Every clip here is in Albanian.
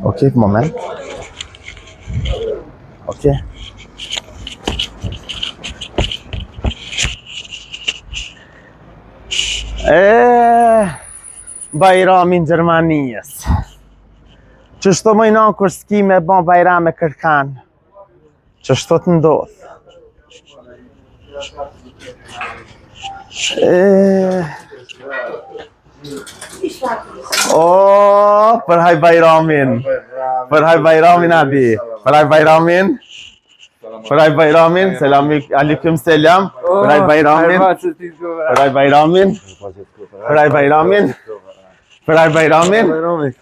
Okej, moment. Okej. Bajramin Gjermanijës. Qështu mëjna kur s'ki me bon bajram e kërkan? Qështu të ndodh? Përhaj bajramin. Përhaj bajramin abi. Përhaj bajramin. Përhaj bajramin. Selam alikum selam. Përhaj bajramin. Përhaj bajramin. Përhaj bajramin. Përhaj bajramin.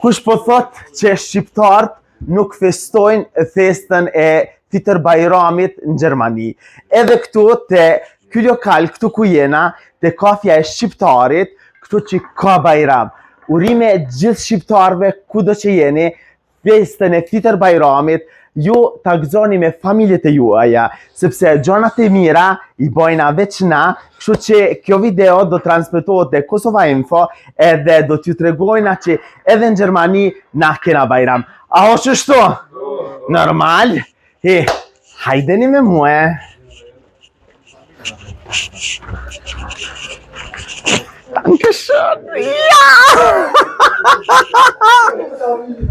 Kush po thot që shqiptarët nuk festojnë festën e Fitër Bajramit në Gjermani. Edhe këtu te ky lokal këtu ku jena, te kafja e shqiptarit, këtu që ka bajram. Urime gjithë shqiptarëve kudo që jeni, festën e Fitër Bajramit, ju ta gëzoni me familjet e juaja, sepse gjonat e mira i bojna veç na, kështu që kjo video do transmetohet te Kosova Info edhe do t'ju tregojna që edhe në Gjermani na kena bajram. A o qështu? Normal? Hajdeni me mua. Dankeschön. Ja!